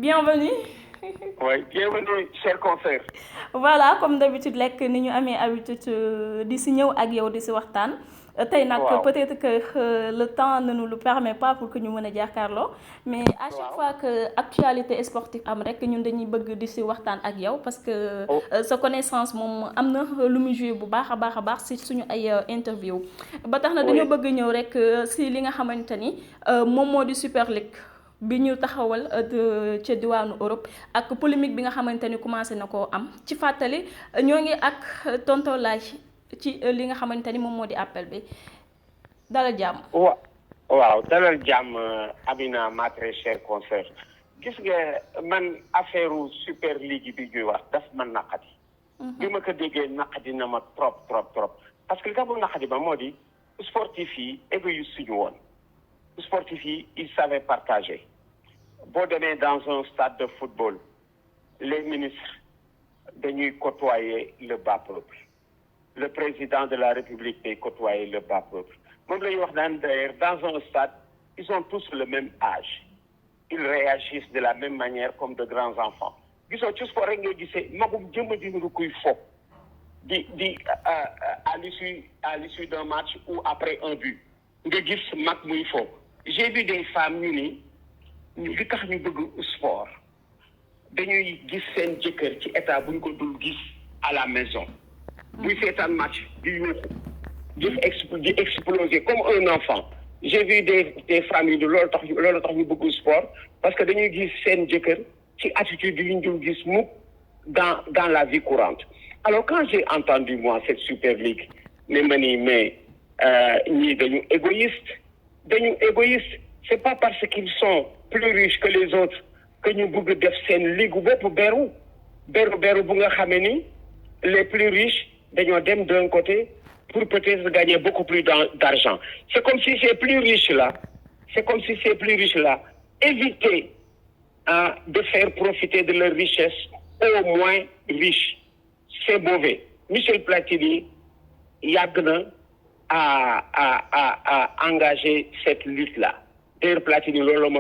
bienvenue. Oui, bienvenue, chers confrères. Voilà, comme d'habitude lekk ni ñu amee habitude di si ñëw ak yow di si waxtaan. tey nag peut-être que le temps ne nous le permet pas pour que ñu mën a jàkkaarloo mais à chaque fois que actualité sportive am rek ñun dañuy bëgg di si waxtaan ak yow parce que sa connaissance moom am na lu muy joué bu baax a baax si suñu ay interview ba tax na dañoo bëgg ñëw rek si li nga xamante ni moom moo di Super League bi ñu taxawal ca diwaanu Europe ak polémique bi nga xamante ni commencé na koo am ci fàttali ñoo ngi ak tonton Laye ci li nga xamante ni moom moo di appel bi dalal jàmm. waaw dalal jàmm Amina ma très chère consoeur gis nga man affaire Super League bi ñuy wax daf ma naqadi. bi ma ko déggee naqadi na ma trop parce que li tax mu naqadi ma moo di sportif yi égoïste suñu woon sportif yi ils savaient partager boo demee dans un stade de football les ministres dañuy côtoyer le bas peuple. Le président de la République est côtoyé le bas peuple. Moom la ñuy wax naan d'ailleurs dans un stade ils ont tous le même âge. Ils réagissent de la même manière comme de grands enfants. gisoo ci sport rek ngay gisee magum jëmm di nuru kuy fo di à l'issue d'un match ou après un but nga gis mag muy fo. J'ai vu des femmes ñu ni li tax ñu bëgg sport dañuy gis seen jëkkër ci état bu ñu ko dul gis à la maison. buy seetaan match di yuuxu di exploser comme un enfant. J'ai vu des familles de loolu tax ñu bëgg sport parce que dañuy gis seen jëkkër ci attitude yi ñu dul gis mukk dans la vie courante. Alors quand j'ai entendu moi cette Super League mais ñii dañu égoïste c'est pas parce qu'ils sont plus riches que les autres que ñu bëgg def seen ligue bopp beru bu nga xamee ni les plus riches dañoo dem d'un côté pour peut-être gagner beaucoup plus d'argent. C'est comme si ces plus riches là évitaient de faire profiter de leur richesse aux moins riches. C'est mauvais. Michel Platini yàgg na à engager cette lutte là. D'ailleurs Platini loolu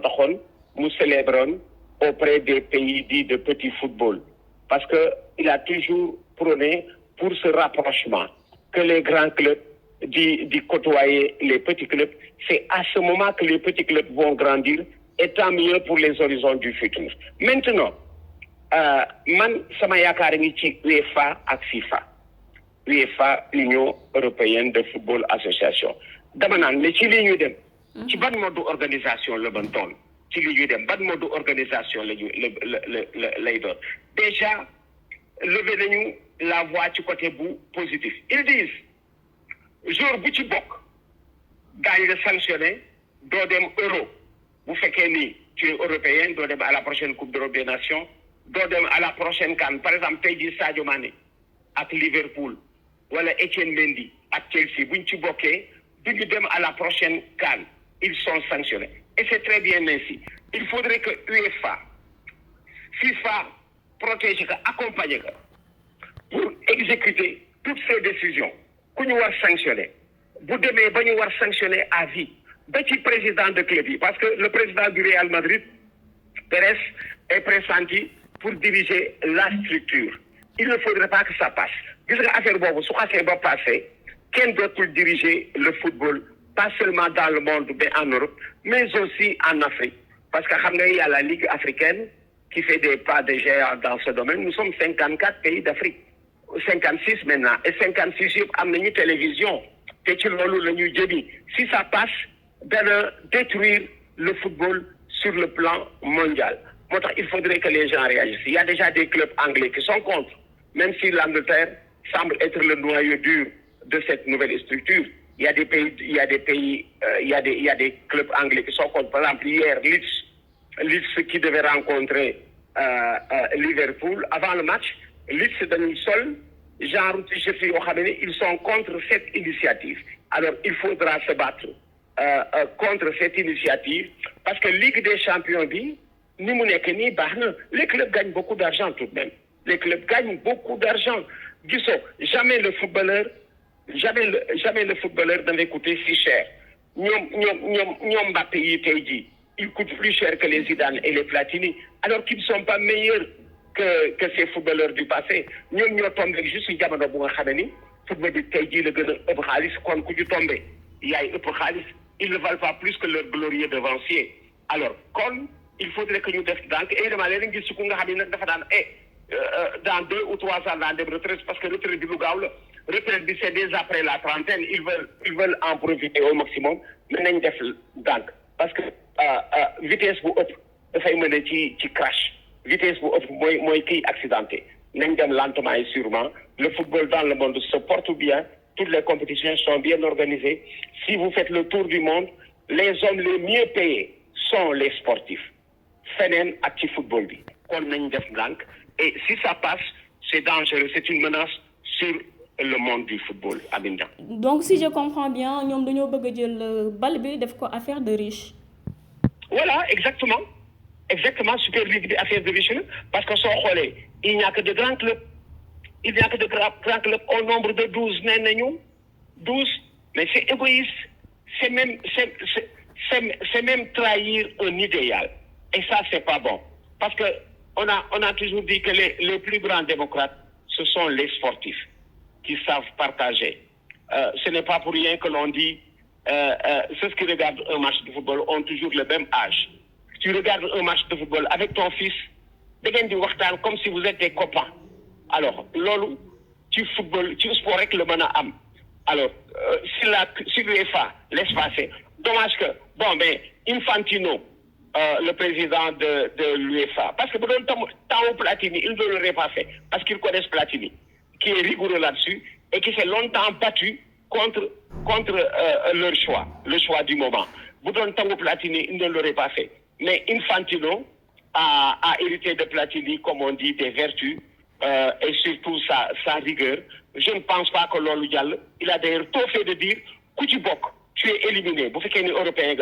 taxoon mu célébroon auprès des pays dits de petit football parce que il a toujours prôné pour ce rapprochement que les grands clubs d'y côtoyer les petits clubs. C'est à ce moment que les petits clubs vont grandir et tant mieux pour les horizons du futur. Maintenant man sama yaakaar ngi ci UEFA ak FIFA. UEFA Union européenne de football association dama naan ne ci li ñuy dem ci ban mode organisation la ban toll ci li ñuy dem ban mode organisation lay doon déjà levé nañu la voix ci côté bu positif. Ils disent jour bu ci bokk daañu la sanctionné doo dem euro bu fekkee ni tu es européen doo dem à la prochaine coupe d'Europe des nations doo dem à la prochaine CAN. Par exemple tey jii Sadio Mané ak Liverpool wala Etienne Mendy ak Chelsea buñ ci bokkee duñu dem à la prochaine CAN. Ils sont sanctionnés et c'est très bien ainsi. Il faudrait que UEFA FIFA protège ko accompagner ko pour exécuter toutes ces décisions ku ñu war sanctionner bu demee ba ñu war sanctionner à vie ba ci président de club yi parce que le président du Real Madrid Pérez est pressenti pour diriger la structure. Il ne faudrait pas que ça passe gis nga affaire boobu su xasee ba passé kenn dootul diriger le football pas seulement dans le monde mais en Europe mais aussi en Afrique parce que xam nga y a la Ligue africaine qui fait des pas de géant dans ce domaine. Nous sommes 54 pays d'Afrique 56 maintenant et 56 yëpp am nañu télévision te ci loolu la ñuy jëmi. Si ça passe dana détruire le football sur le plan mondial. Moo tax il faudrait que les gens réagissent. Il y a déjà des clubs anglais qui sont contre même si l'Angleterre semble être le noyau dur de cette nouvelle structure. Il y a des clubs anglais qui sont contre. Par exemple hier Leeds qui devait rencontrer Liverpool avant le match. Leeds dañuy sol genre t-shirt yoo xam ne ils sont contre cette initiative. Alors il faudra se battre contre cette initiative parce que Ligue des champions bi ni mu nekk nii baax na. Les clubs gagnent beaucoup d'argent tout de même. Les clubs gagnent beaucoup d'argent. Gisoo jamais le footballeur n'avait coûté si cher. ñoom Mbappé yi tey jii ils coûtent plus cher que les Zidane et les Platini, alors qu'ils ne sont pas meilleurs que ces footballeurs du passé. Nous ñoo tombé juste ci jamono bu nga xamé ni football bi tay ji la gëna ëpp xaalis kon ku ci tombé yaay ëpp xaalis, ils ne valent pas plus que leurs glorieux devanciers. Alors kon il faudrait que nous def donc évidemment léegi gis ci ku nga xam ne nag dafa daan dans 2 ou 3 ans dans des retraites parce que retraite bi lu gaaw la retraite bi c'est dès après la trentaine ils veulent en profiter au maximum mais nañ def donc parce que vitesse bu ëpp dafay mën a ci crash vitesse bu ëpp mooy kiy accidenté nañ dem lentement et sûrement. Le football dans le monde se porte bien, toutes les compétitions sont bien organisées. Si vous faites le tour du monde, les hommes les mieux payés sont les sportifs. Fenen actif football bi kon nañ def ndànk et si ça passe c'est dangereux, c'est une menace sur le monde du football Aminata. Donc si je comprends bien ñoom dañoo bëgg a jël bal bi def ko affaire de riche. Voilà, exactement Super League bi affaire de riche parce que soo xoolee il n'y a que de grands clubs. Il n'y a que de grands clubs au nombre de 12 12, mais c'est égoïste, c'est même trahir un idéal. Et ça, c'est pas bon. Parce que on a toujours dit que les plus grands démocrates, ce sont les sportifs qui savent partager. Ce n'est pas pour rien que l'on dit, ceux qui regardent un match de football ont toujours le même âge. Tu regardes un match de football avec ton fils, comme si vous êtes des copains. Alors, lolo, tu football, tu sport avec le mana am. Alors, si l'UEFA laisse passer, dommage que, Infantino, le président de l'UEFA, parce que pour le temps Platini, il ne l'aurait pas fait, parce qu'ils connaissent Platini, qui est rigoureux là-dessus, et qui s'est longtemps battu contre leur choix, le choix du moment. Pour le temps Platini, il ne l'aurait pas fait. Mais Infantino a hérité de Platini, comme on dit, des vertus, et surtout sa rigueur. Je ne pense pas que l'on il a d'ailleurs tout fait de dire Koutibok, tu es éliminé. Vous faites qu'un Européen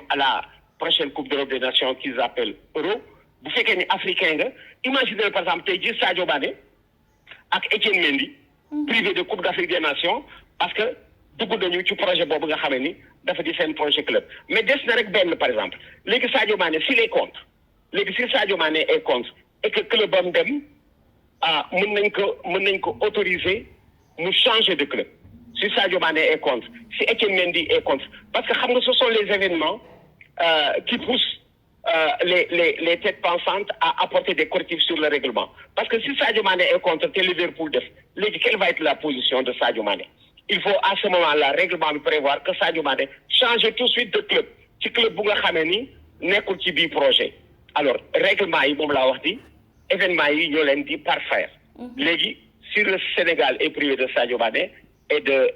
à la prochaine Coupe d'Europe des Nations qu'ils appellent Euro. Vous faites qu'un Africain. Imaginez par exemple Sadio Mané avec Etienne Mendy, privé de Coupe d'Afrique des Nations, parce que beaucoup de nous, tu projet Bob Gahameni, d'avoir dit c'est un projet club. Mais dès que Ben, par exemple, les Sadio Mané, s'il est contre, si Sadio Mané est contre, et que le club Bondem, mën nañ ko autoriser mu changer de club si Sadio Mané est contre si Etienne Mendy est contre parce que ce sont les événements qui poussent les têtes pensantes à apporter des correctifs sur le règlement parce que si Sadio Mané est contre tel Liverpool quelle va être la position de Sadio Mané? Il faut à ce moment-là règlement prévoir que Sadio Mané change tout de suite de club ci club bu nga xamee ni nekkul ci biir projet alors règlement yi moom laa wax di événement yi ñoo leen di parfaire. Légui, si le Sénégal est privé de Sadio Mané et de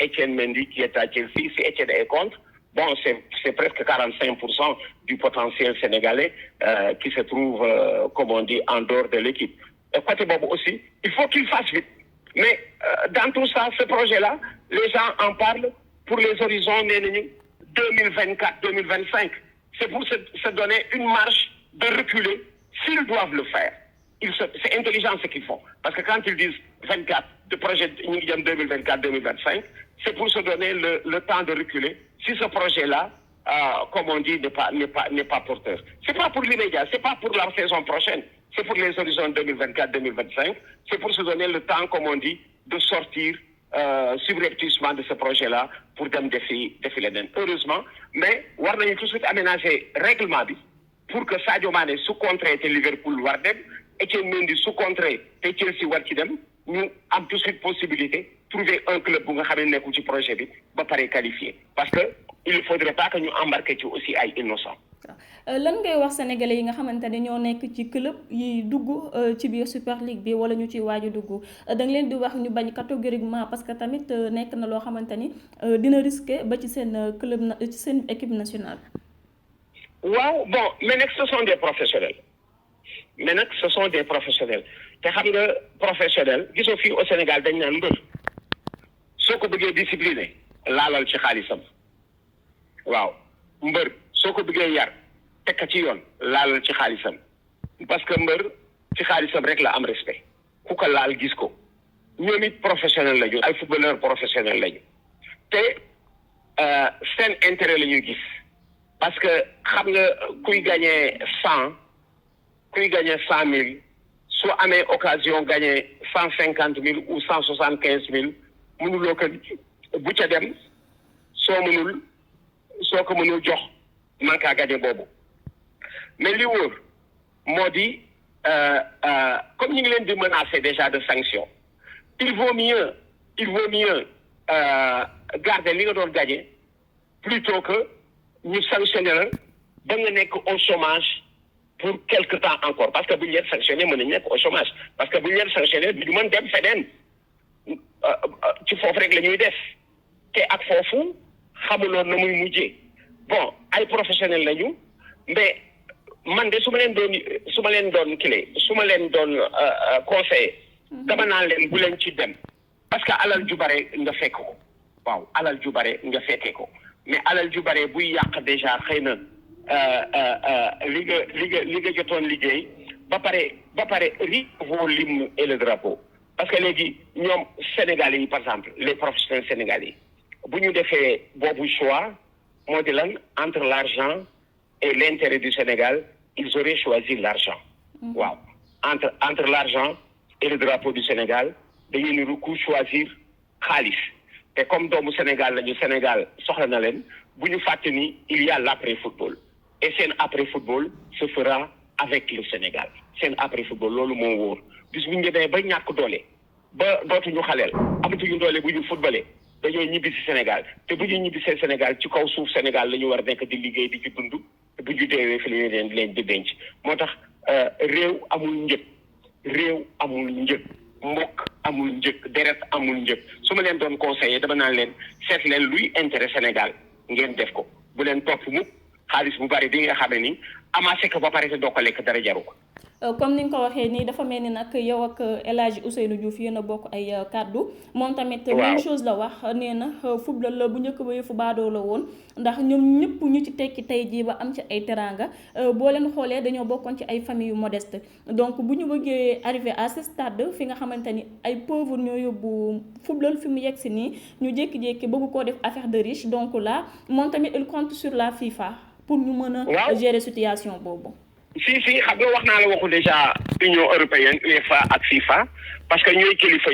Etienne Mendy qui est à Chelsea, si Etienne est contre, bon, c'est presque 45% du potentiel sénégalais qui se trouve, comme on dit, en dehors de l'équipe. Et côté Bobo aussi, il faut qu'il fasse vite. Mais dans tout ça, ce projet-là, les gens en parlent pour les horizons 2024-2025. C'est pour se donner une marge de reculer s'ils doivent le faire. C'est intelligent ce qu'ils font. Parce que quand ils disent 24, de projet 2024-2025, c'est pour se donner le temps de reculer. Si ce projet-là, comme on dit, n'est pas porteur. C'est pas pour l'immédiat, c'est pas pour la saison prochaine. C'est pour les horizons 2024-2025. C'est pour se donner le temps, comme on dit, de sortir subrepticement de ce projet-là pour dem défi l'Eden. Heureusement, mais on a tout de suite aménagé règlement pour que Sadio Mané sous contrat et Liverpool war dem Etienne Mendy sous contrat et Chelsea war ci dem ñu am tout de suite possibilité trouver un club bu nga xam ne nekkul ci projet bi ba pare qualifié parce que il ne faudrait pas que ñu embarqué ci aussi ay innocents. lan ngay wax sénégalais yi nga xamante ne ñoo nekk ci club yi dugg ci biir Super League bi wala ñu ci waaju dugg da nga leen di wax ñu bañ catégoriquement parce que tamit nekk na loo xamante ni dina risqué ba ci seen club ci seen équipe nationale. Wow, bon, mais ce sont des professionnels. Maintenant, ce sont des professionnels. Te xam nga professionnel, gisoo fii au Sénégal dañ naan mbër soo ko bëggee discipliné laalal ci xaalisam waaw mbër soo ko bëggee yar teg ko ci yoon laalal ci xaalisam parce que mbër ci xaalisam rek la am respect ku ko laal gis ko ñoom it professionnel lañu ay footballeur professionnel lañu te seen intérêt la ñuy gis parce que xam nga kuy gagné 100 000 soo amee occasion gagné 150 000 ou 175 000 mënuloo ko bu ca dem soo ko mënul jox man kaa gagné boobu mais li wóor moo di comme ñu ngi leen di menacer déjà de sanction il vaut mieux garder li nga doon gagné plutôt que ñu sanctionner la ba nga nekk au chômage pour quelque temps encore parce que bu ñu leen sanctionné mën nañu nekk au chômage parce que bu ñu leen sanctionné du mën dem feneen ci foofu rek la ñuy def te ak foofu xamuloon na muy mujjee bon ay professionnels lañu mais man de su ma leen doon conseiller dama naan leen bu leen ci dem parce que alal ju bare nga fekk ko waaw alal ju bare nga fekkee ko mais alal ju bare buy yàq déjà xëy na li nga jotoon liggéey ba pare vaut l'hymne et le drapeau parce que léegi ñoom Sénégalais yi par exemple les professionnels sénégalais bu ñu defee boobu choix moo di lan entre l'argent et l'intérêt du Sénégal ils auraient choisi l'argent waaw entre l'argent et le drapeau du Sénégal dañuy niru ku choisir xaalis te comme doomu Sénégal lañu Sénégal soxla na leen bu ñu fàtte ni il y a l'après-football et seen après-football se fera avec le Sénégal seen après-football loolu moo wóor bis bu ñu demee ba ñàkk doole ba dootuñu xaleel amatuñu doole bu ñu footballé dañoo ñibbi si Sénégal te bu ñu ñibbi see Sénégal ci kaw suuf Sénégal la ñu war a nekk di liggéey di ci dund te bu ñu deewee fi la ñu leen di denc moo tax réew amul njëg mbokk amul njëg deret amul njëg su ma leen doon conseiller dama naan leen seet leen luy intérêt Sénégal ngeen def ko bu leen topp mukk xaalis bu bari bi nga xam ne ni amassé ko ba pare te doo ko lekk dara jaru ko. comme ni nga ko waxee nii dafa mel ni nag yow ak El Hadji Ousseynou Diouf yéen a bokk ay kàddu moom tamit même chose la wax nee na football la bu njëkk ba yëfu baadoo la woon ndax ñoom ñëpp ñu ci tekki tey jii ba am ci ay teranga boo leen xoolee dañoo bokkoon ci ay famille yu modeste donc bu ñu bëggee arrivé à ce stade fi nga xamante ni ay pauvre ñoo yóbbu football fi mu yegg si nii ñu jékki-jékki bëgg koo def affaire de riche donc là moom tamit il compte sur la FIFA pour ñu mën a gérer situation boobu. si xam nga wax naa la waxu déjà Union européenne UEFA ak FIFA parce que ñooy kilifa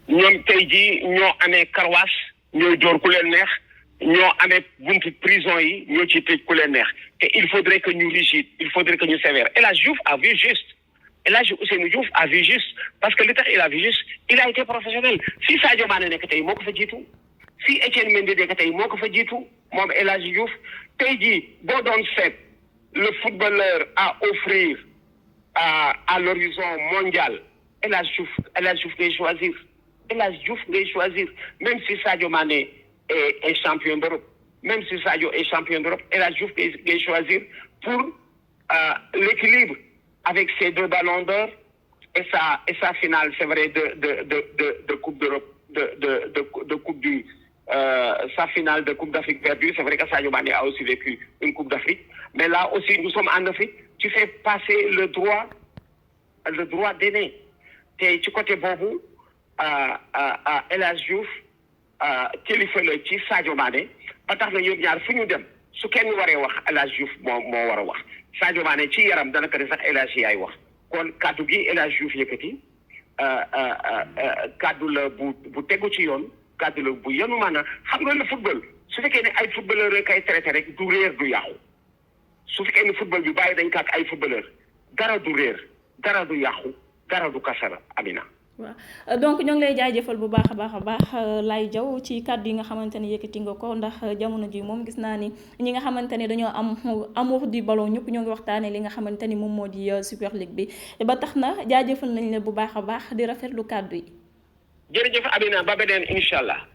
ñoom tey jii ñoo amee karwaas ñooy door ku leen neex ñoo amee buntu prison yi ñoo ci tëj ku leen neex te il faudrait que ñu rigide il faudrait que ñu sévère El Hadji Diouf a vu juste El Hadji Ousseynou Diouf a vu juste parce que li tax il a vu juste il a été professionnel si Sadio Mané nekk tey moo ko fa jiitu si Etienne Mendy nekk tey moo ko fa jiitu moom El Hadji Diouf tey jii boo doon seet le footballeur à offrir à l'horizon mondial El Hadji Diouf ngay choisir El Hadji Diouf ngay choisir même si Sadio Mané est champion d'Europe même si Sadio est champion d'Europe El Hadji Diouf ngay choisir pour l'équilibre avec ses 2 ballons d'or et sa finale c'est vrai de coupe d'Europe de coupe du sa finale de Coupe d'Afrique perdue, c'est vrai que Sadio Mané a aussi vécu une Coupe d'Afrique, mais là aussi nous sommes en Afrique, tu fais passer le droit d'aîné. Et du côté boobu El Hadji Diouf kilifa la ci Sadio Mané ba tax na ñoom ñaar fu ñu dem su kenn waree wax El Hadji Diouf moo war a wax Sadio Mané ci yaram dana ko ne sax El Hadji yaay wax kon kaddu gi El Hadji Diouf yëkkati kaddu la bu tegu ci yoon. kàddu la bu yenu maanaam xam nga le football su fekkee ne ay footballeur rek ay traité rek du réer du yàqu su fekkee ne football bi bàyyi dañ ko ak ay footballeur dara du réer dara du yàqu dara du kasara Amina. waaw donc ñoo ngi lay jaajëfal bu baax a baax Laye Diaw ci kàddu yi nga xamante ne yëkkati nga ko ndax jamono ji moom gis naa ni ñi nga xamante ne dañoo am amour du ballon ñëpp ñoo ngi waxtaanee li nga xamante ni moom moo di Super League bi ba tax na jaajëfal nañ la bu baax a baax di rafetlu kàddu yi. jërëjëf Amina ba beneen incha allah.